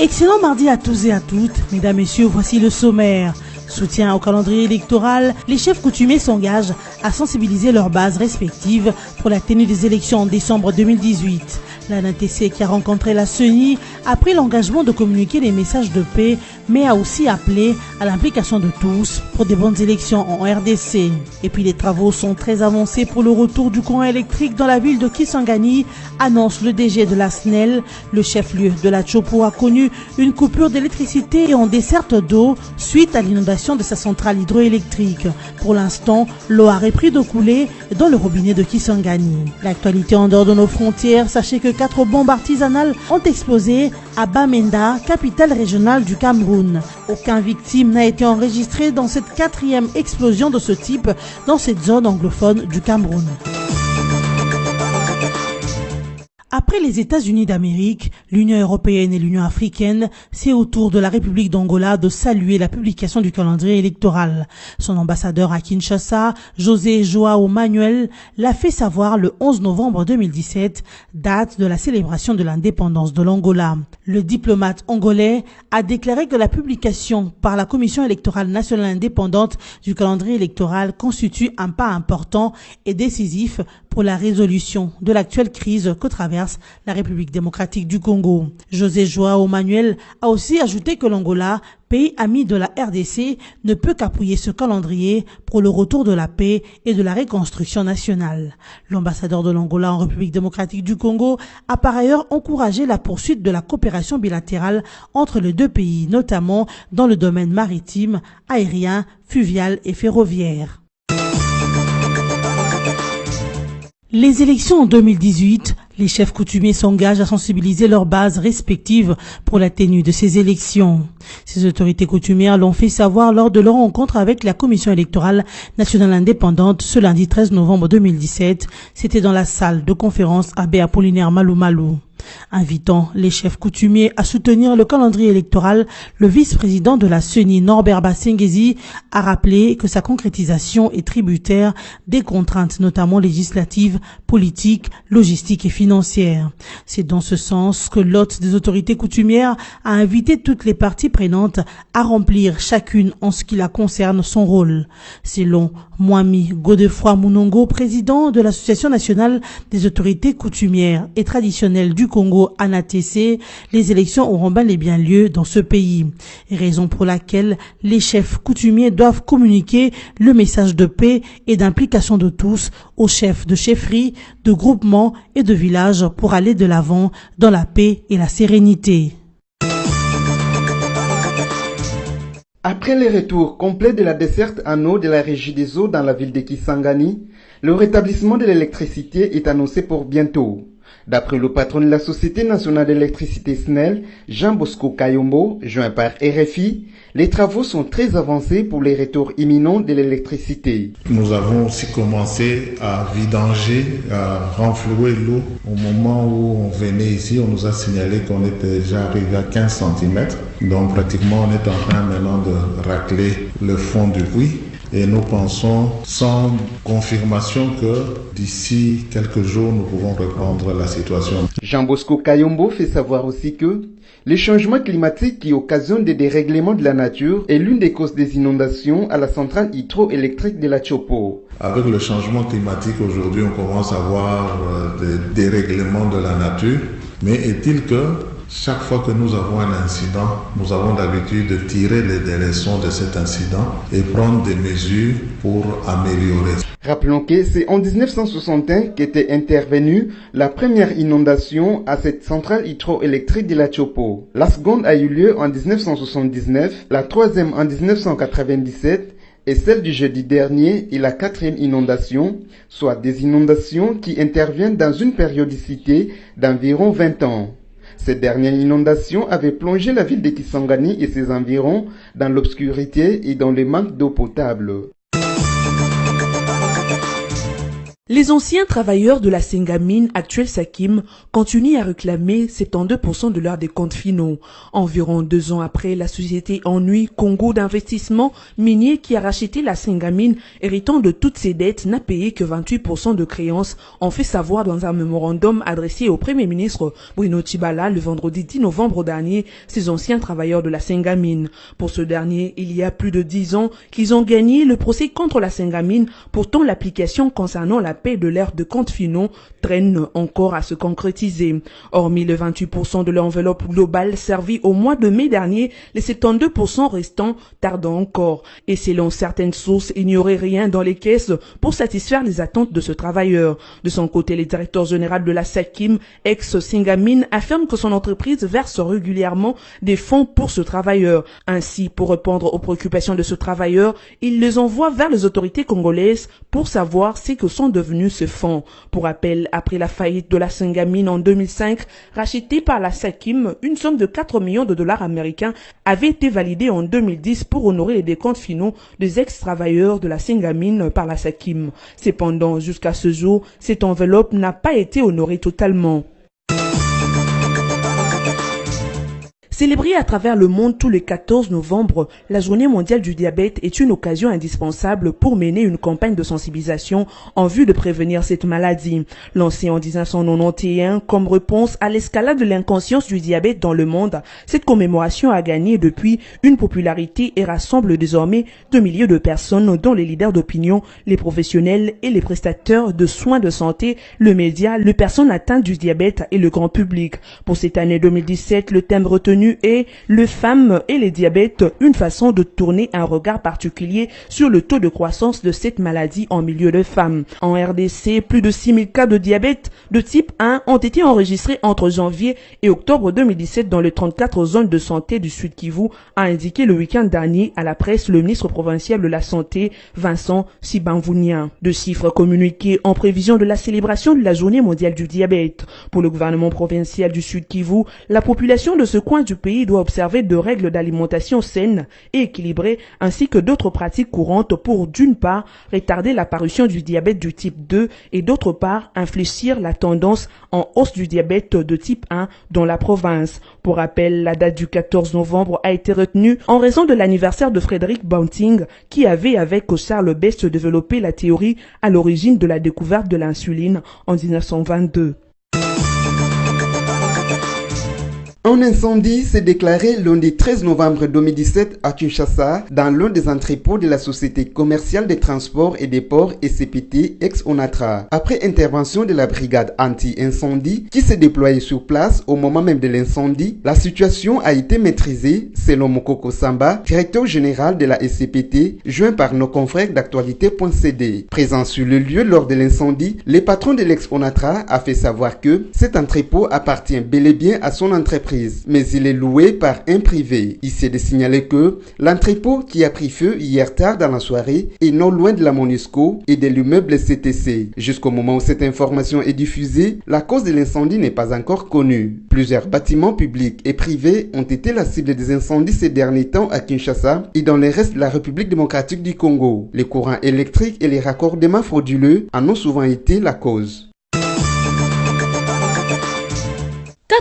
Excellent mardi à tous et à toutes. Mesdames, Messieurs, voici le sommaire. Soutien au calendrier électoral, les chefs coutumiers s'engagent à sensibiliser leurs bases respectives pour la tenue des élections en décembre 2018. L'ANTC, qui a rencontré la CENI, a pris l'engagement de communiquer les messages de paix, mais a aussi appelé à l'implication de tous pour des bonnes élections en RDC. Et puis les travaux sont très avancés pour le retour du courant électrique dans la ville de Kisangani, annonce le DG de la SNEL. Le chef-lieu de la Tchopo a connu une coupure d'électricité et en desserte d'eau suite à l'inondation de sa centrale hydroélectrique. Pour l'instant, l'eau a repris de couler dans le robinet de Kisangani. L'actualité en dehors de nos frontières, sachez que 4 bombes artisanales ont explosé à Bamenda, capitale régionale du Cameroun. Aucune victime n'a été enregistrée dans cette 4e explosion de ce type dans cette zone anglophone du Cameroun. Après les États-Unis d'Amérique, l'Union européenne et l'Union africaine, c'est au tour de la République d'Angola de saluer la publication du calendrier électoral. Son ambassadeur à Kinshasa, José João Manuel, l'a fait savoir le 11 novembre 2017, date de la célébration de l'indépendance de l'Angola. Le diplomate angolais a déclaré que la publication par la Commission électorale nationale indépendante du calendrier électoral constitue un pas important et décisif pour la résolution de l'actuelle crise que traverse la République démocratique du Congo. José João Manuel a aussi ajouté que l'Angola, pays ami de la RDC, ne peut qu'appuyer ce calendrier pour le retour de la paix et de la reconstruction nationale. L'ambassadeur de l'Angola en République démocratique du Congo a par ailleurs encouragé la poursuite de la coopération bilatérale entre les deux pays, notamment dans le domaine maritime, aérien, fluvial et ferroviaire. Les élections en 2018, les chefs coutumiers s'engagent à sensibiliser leurs bases respectives pour la tenue de ces élections. Ces autorités coutumières l'ont fait savoir lors de leur rencontre avec la Commission électorale nationale indépendante ce lundi 13 novembre 2017. C'était dans la salle de conférence Abbé Apollinaire Malou Malou. Invitant les chefs coutumiers à soutenir le calendrier électoral, le vice-président de la CENI, Norbert Bassengezi, a rappelé que sa concrétisation est tributaire des contraintes notamment législatives, politiques, logistiques et financières. C'est dans ce sens que l'hôte des autorités coutumières a invité toutes les parties prenantes à remplir chacune en ce qui la concerne son rôle. Selon Mwami Godefroy Munongo, président de l'Association nationale des autorités coutumières et traditionnelles du Congo, ANATC, les élections auront bel et bien lieu dans ce pays. Raison pour laquelle les chefs coutumiers doivent communiquer le message de paix et d'implication de tous aux chefs de chefferie, de groupements et de villages pour aller de l'avant dans la paix et la sérénité. Après le retour complet de la desserte en eau de la régie des eaux dans la ville de Kisangani, le rétablissement de l'électricité est annoncé pour bientôt. D'après le patron de la Société nationale d'électricité SNEL, Jean Bosco Kayombo, joint par RFI, les travaux sont très avancés pour les retours imminents de l'électricité. Nous avons aussi commencé à vidanger, à renflouer l'eau. Au moment où on venait ici, on nous a signalé qu'on était déjà arrivé à 15 cm. Donc pratiquement, on est en train maintenant de racler le fond du puits. Et nous pensons, sans confirmation, que d'ici quelques jours, nous pourrons reprendre la situation. Jean Bosco Kayombo fait savoir aussi que le changement climatique qui occasionne des dérèglements de la nature est l'une des causes des inondations à la centrale hydroélectrique de la Tchopo. Avec le changement climatique aujourd'hui, on commence à voir des dérèglements de la nature. Mais est-il que chaque fois que nous avons un incident, nous avons l'habitude de tirer les leçons de cet incident et prendre des mesures pour améliorer. Rappelons que c'est en 1961 qu'était intervenue la première inondation à cette centrale hydroélectrique de la Tchopo. La seconde a eu lieu en 1979, la troisième en 1997 et celle du jeudi dernier est la 4e inondation, soit des inondations qui interviennent dans une périodicité d'environ 20 ans. Cette dernière inondation avait plongé la ville de Kisangani et ses environs dans l'obscurité et dans le manque d'eau potable. Les anciens travailleurs de la Sengamine, actuelle Sakim, continuent à réclamer 72% de leurs décomptes finaux. Environ 2 ans après, la société Ennui Congo d'investissement minier qui a racheté la Sengamine, héritant de toutes ses dettes, n'a payé que 28% de créances, ont fait savoir dans un mémorandum adressé au Premier ministre Bruno Tshibala le vendredi 10 novembre dernier, ces anciens travailleurs de la Sengamine. Pour ce dernier, il y a plus de 10 ans qu'ils ont gagné le procès contre la Sengamine, pourtant l'application concernant la paie de leurs comptes finaux traîne encore à se concrétiser. Hormis le 28% de l'enveloppe globale servie au mois de mai dernier, les 72% restants tardent encore. Et selon certaines sources, il n'y aurait rien dans les caisses pour satisfaire les attentes de ce travailleur. De son côté, le directeur général de la Sakim, ex-Sengamine, affirme que son entreprise verse régulièrement des fonds pour ce travailleur. Ainsi, pour répondre aux préoccupations de ce travailleur, il les envoie vers les autorités congolaises pour savoir ce que sont devenus ce fonds. Pour rappel, après la faillite de la Sengamine en 2005, rachetée par la Sakim, une somme de 4 millions de dollars américains avait été validée en 2010 pour honorer les décomptes finaux des ex-travailleurs de la Sengamine par la Sakim. Cependant, jusqu'à ce jour, cette enveloppe n'a pas été honorée totalement. Célébrer à travers le monde tous les 14 novembre, la journée mondiale du diabète est une occasion indispensable pour mener une campagne de sensibilisation en vue de prévenir cette maladie. Lancée en 1991 comme réponse à l'escalade de l'inconscience du diabète dans le monde, cette commémoration a gagné depuis une popularité et rassemble désormais 2 millions de personnes dont les leaders d'opinion, les professionnels et les prestataires de soins de santé, le média, les personnes atteintes du diabète et le grand public. Pour cette année 2017, le thème retenu est le femmes et les diabètes, une façon de tourner un regard particulier sur le taux de croissance de cette maladie en milieu de femmes. En RDC, plus de 6000 cas de diabète de type 1 ont été enregistrés entre janvier et octobre 2017 dans les 34 zones de santé du Sud Kivu, a indiqué le week-end dernier à la presse le ministre provincial de la Santé, Vincent Sibanvounia. De chiffres communiqués en prévision de la célébration de la journée mondiale du diabète. Pour le gouvernement provincial du Sud Kivu, la population de ce coin du pays doit observer de règles d'alimentation saines et équilibrées ainsi que d'autres pratiques courantes pour d'une part retarder l'apparition du diabète du type 2 et d'autre part infléchir la tendance en hausse du diabète de type 1 dans la province. Pour rappel, la date du 14 novembre a été retenue en raison de l'anniversaire de Frédéric Banting qui avait avec Charles Best développé la théorie à l'origine de la découverte de l'insuline en 1922. Un incendie s'est déclaré lundi 13 novembre 2017 à Kinshasa dans l'un des entrepôts de la Société commerciale des transports et des ports SCPT ex-Onatra. Après intervention de la brigade anti-incendie qui s'est déployée sur place au moment même de l'incendie, la situation a été maîtrisée selon Mokoko Samba, directeur général de la SCPT, joint par nos confrères d'actualité.cd. Présent sur le lieu lors de l'incendie, le patron de l'ex-Onatra a fait savoir que cet entrepôt appartient bel et bien à son entreprise, mais il est loué par un privé. Il s'est de signaler que l'entrepôt qui a pris feu hier tard dans la soirée est non loin de la MONUSCO et de l'immeuble CTC. Jusqu'au moment où cette information est diffusée, la cause de l'incendie n'est pas encore connue. Plusieurs bâtiments publics et privés ont été la cible des incendies ces derniers temps à Kinshasa et dans le reste de la République démocratique du Congo. Les courants électriques et les raccordements frauduleux en ont souvent été la cause.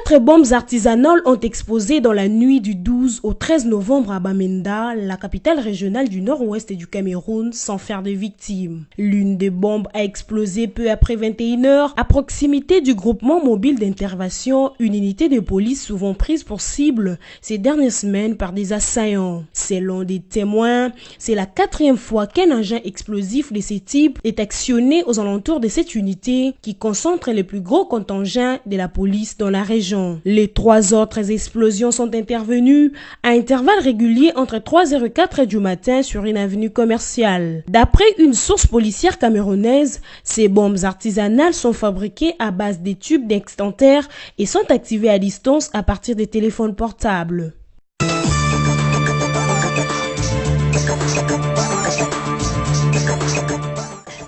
4 bombes artisanales ont explosé dans la nuit du 12 au 13 novembre à Bamenda, la capitale régionale du nord-ouest du Cameroun, sans faire de victimes. L'une des bombes a explosé peu après 21 h à proximité du groupement mobile d'intervention, une unité de police souvent prise pour cible ces dernières semaines par des assaillants. Selon des témoins, c'est la 4e fois qu'un engin explosif de ce type est actionné aux alentours de cette unité qui concentre les plus gros contingents de la police dans la région. Les 3 autres explosions sont intervenues à intervalles réguliers entre 3h et 4h du matin sur une avenue commerciale. D'après une source policière camerounaise, ces bombes artisanales sont fabriquées à base des tubes d'extincteurs et sont activées à distance à partir des téléphones portables.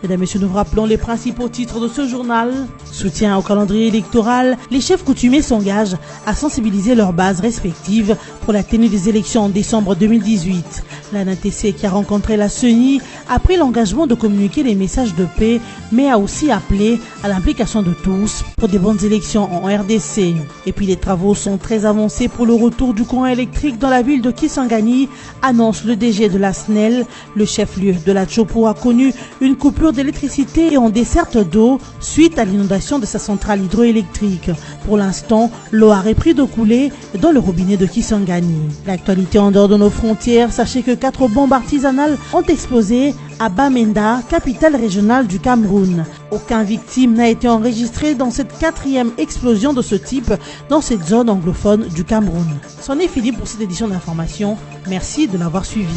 Mesdames et messieurs, nous rappelons les principaux titres de ce journal. Soutien au calendrier électoral, les chefs coutumiers s'engagent à sensibiliser leurs bases respectives pour la tenue des élections en décembre 2018. L'ANATC, qui a rencontré la CENI, a pris l'engagement de communiquer les messages de paix, mais a aussi appelé à l'implication de tous pour des bonnes élections en RDC. Et puis les travaux sont très avancés pour le retour du courant électrique dans la ville de Kisangani, annonce le DG de la SNEL. Le chef-lieu de la Chopo a connu une coupure d'électricité et en desserte d'eau suite à l'inondation de sa centrale hydroélectrique. Pour l'instant, l'eau a repris de couler dans le robinet de Kisangani. L'actualité en dehors de nos frontières, sachez que 4 bombes artisanales ont explosé à Bamenda, capitale régionale du Cameroun. Aucune victime n'a été enregistrée dans cette 4e explosion de ce type dans cette zone anglophone du Cameroun. C'en est fini pour cette édition d'information. Merci de l'avoir suivi.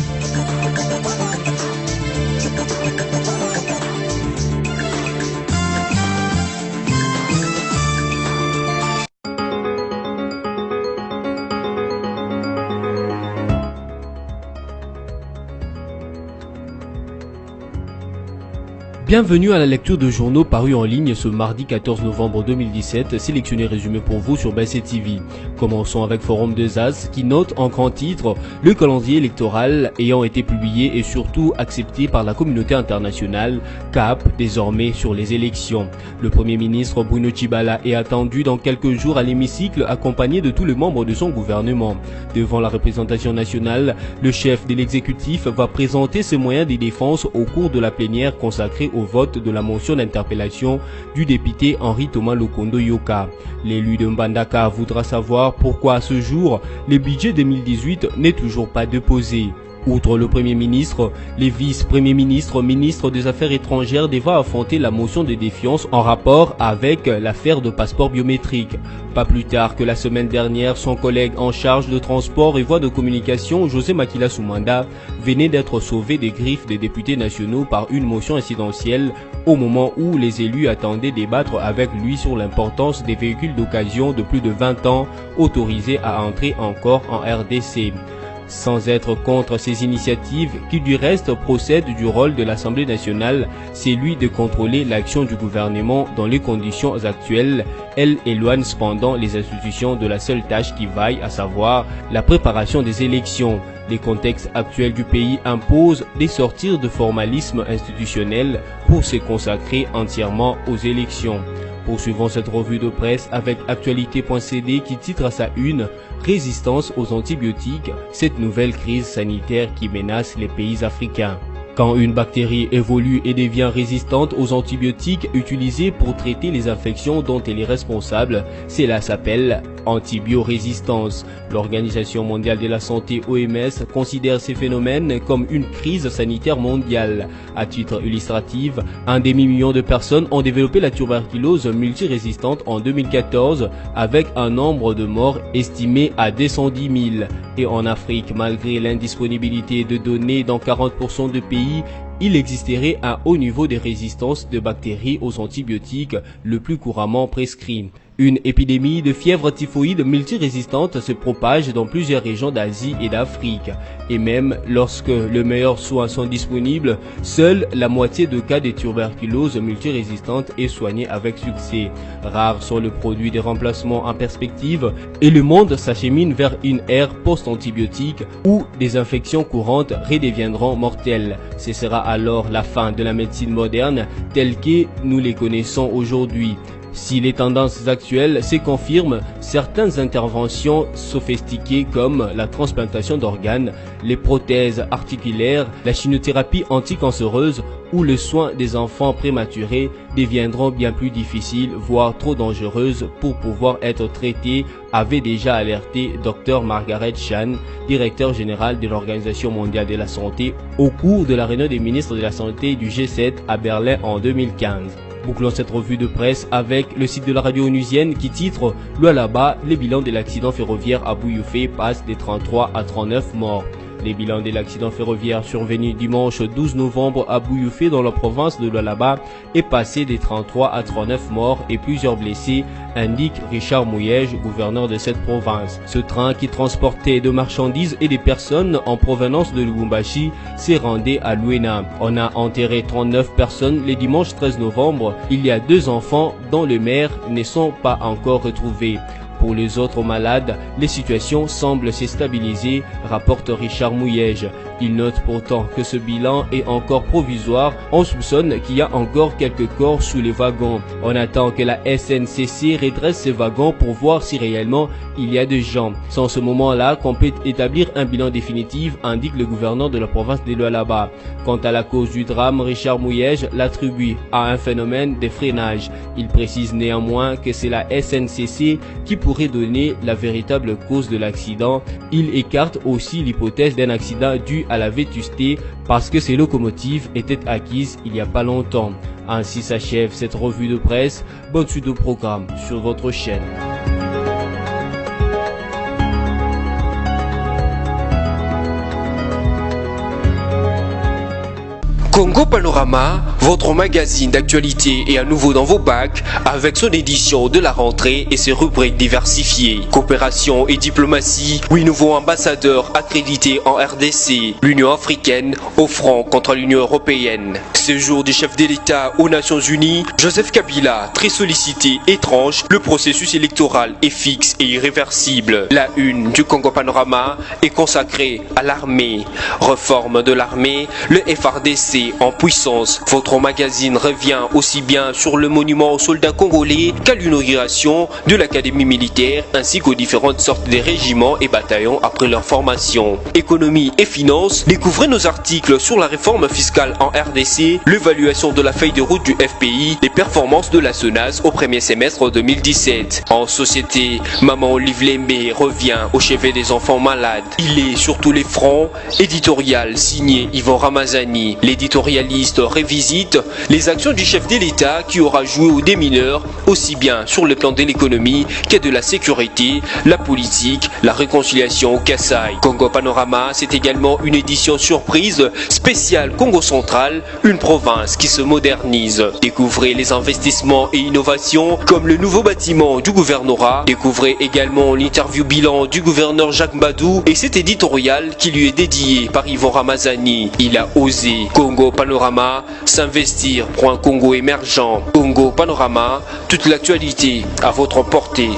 Bienvenue à la lecture de journaux parus en ligne ce mardi 14 novembre 2017, sélectionnés et résumés pour vous sur BC TV. Commençons avec Forum des As qui note en grand titre le calendrier électoral ayant été publié et surtout accepté par la communauté internationale, cap désormais sur les élections. Le Premier ministre Bruno Tshibala est attendu dans quelques jours à l'hémicycle accompagné de tous les membres de son gouvernement. Devant la représentation nationale, le chef de l'exécutif va présenter ses moyens de défense au cours de la plénière consacrée au vote de la motion d'interpellation du député Henri Thomas Lokondo Yoka. L'élu de Mbandaka voudra savoir pourquoi à ce jour, le budget 2018 n'est toujours pas déposé. Outre le Premier ministre, les vice-premiers ministres, ministres des Affaires étrangères devraient affronter la motion de défiance en rapport avec l'affaire de passeport biométrique. Pas plus tard que la semaine dernière, son collègue en charge de transport et voies de communication, José Makila Soumanda, venait d'être sauvé des griffes des députés nationaux par une motion incidentielle au moment où les élus attendaient débattre avec lui sur l'importance des véhicules d'occasion de plus de 20 ans autorisés à entrer encore en RDC. Sans être contre ces initiatives, qui du reste procèdent du rôle de l'Assemblée nationale, c'est lui de contrôler l'action du gouvernement dans les conditions actuelles. Elle éloigne cependant les institutions de la seule tâche qui vaille, à savoir la préparation des élections. Les contextes actuels du pays imposent de sortir de formalisme institutionnel pour se consacrer entièrement aux élections. Poursuivons cette revue de presse avec Actualité.cd qui titre à sa une « Résistance aux antibiotiques, cette nouvelle crise sanitaire qui menace les pays africains ». Quand une bactérie évolue et devient résistante aux antibiotiques utilisés pour traiter les infections dont elle est responsable, cela s'appelle antibiorésistance. L'Organisation mondiale de la santé OMS considère ces phénomènes comme une crise sanitaire mondiale. À titre illustratif, 1 demi-million de personnes ont développé la tuberculose multirésistante en 2014 avec un nombre de morts estimé à 210 000. Et en Afrique, malgré l'indisponibilité de données dans 40% de pays, il existerait un haut niveau de résistance de bactéries aux antibiotiques le plus couramment prescrit. Une épidémie de fièvre typhoïde multirésistante se propage dans plusieurs régions d'Asie et d'Afrique. Et même lorsque les meilleurs soins sont disponibles, seule la moitié de cas de tuberculose multirésistante est soignée avec succès. Rares sont les produits de remplacement en perspective et le monde s'achemine vers une ère post-antibiotique où des infections courantes redeviendront mortelles. Ce sera alors la fin de la médecine moderne telle que nous les connaissons aujourd'hui. Si les tendances actuelles se confirment, certaines interventions sophistiquées comme la transplantation d'organes, les prothèses articulaires, la chimiothérapie anticancéreuse ou le soin des enfants prématurés deviendront bien plus difficiles, voire trop dangereuses pour pouvoir être traitées, avait déjà alerté Dr Margaret Chan, directeur général de l'Organisation mondiale de la santé, au cours de la réunion des ministres de la santé du G7 à Berlin en 2015. Bouclons cette revue de presse avec le site de la radio onusienne qui titre « Lualaba, les bilans de l'accident ferroviaire à Bouyoufé passent des 33 à 39 morts ». Les bilans de l'accident ferroviaire survenu dimanche 12 novembre à Bouyoufé dans la province de Lualaba est passé des 33 à 39 morts et plusieurs blessés, indique Richard Mouyège, gouverneur de cette province. Ce train qui transportait de marchandises et des personnes en provenance de Lubumbashi s'est rendu à Luena. On a enterré 39 personnes le dimanche 13 novembre. Il y a 2 enfants dont les mères ne sont pas encore retrouvées. Pour les autres malades, les situations semblent se stabiliser, rapporte Richard Mouyège. Il note pourtant que ce bilan est encore provisoire. On soupçonne qu'il y a encore quelques corps sous les wagons. On attend que la SNCC redresse ces wagons pour voir si réellement il y a des gens. C'est en ce moment-là qu'on peut établir un bilan définitif, indique le gouverneur de la province de Lualaba. Quant à la cause du drame, Richard Mouyège l'attribue à un phénomène de freinage. Il précise néanmoins que c'est la SNCC qui pourrait donner la véritable cause de l'accident. Il écarte aussi l'hypothèse d'un accident dû à la vétusté parce que ces locomotives étaient acquises il n'y a pas longtemps. Ainsi s'achève cette revue de presse. Bonne suite au programme sur votre chaîne. Congo Panorama, votre magazine d'actualité est à nouveau dans vos bacs avec son édition de la rentrée et ses rubriques diversifiées. Coopération et diplomatie, 8 nouveaux ambassadeurs accrédités en RDC, l'Union africaine au front contre l'Union européenne. Séjour du chef de l'État aux Nations Unies, Joseph Kabila, très sollicité, étrange, le processus électoral est fixe et irréversible. La une du Congo Panorama est consacrée à l'armée. Réforme de l'armée, le FRDC en puissance. Votre magazine revient aussi bien sur le monument aux soldats congolais qu'à l'inauguration de l'académie militaire ainsi qu'aux différentes sortes de régiments et bataillons après leur formation. Économie et finances, découvrez nos articles sur la réforme fiscale en RDC, l'évaluation de la feuille de route du FPI, les performances de la SONAS au premier semestre 2017. En société, Maman Olive Lembe revient au chevet des enfants malades. Il est sur tous les fronts. Éditorial signé Yvon Ramazani. L'éditorialiste révisite les actions du chef de l'État qui aura joué aux démineurs aussi bien sur le plan de l'économie que de la sécurité, la politique, la réconciliation au Kasaï. Congo Panorama, c'est également une édition surprise spéciale Congo Central, une province qui se modernise. Découvrez les investissements et innovations comme le nouveau bâtiment du gouvernorat. Découvrez également l'interview bilan du gouverneur Jacques Mbadou et cet éditorial qui lui est dédié par Yvon Ramazani. Il a osé. Congo Panorama, s'investir pour un Congo émergent. Congo Panorama, toute l'actualité à votre portée.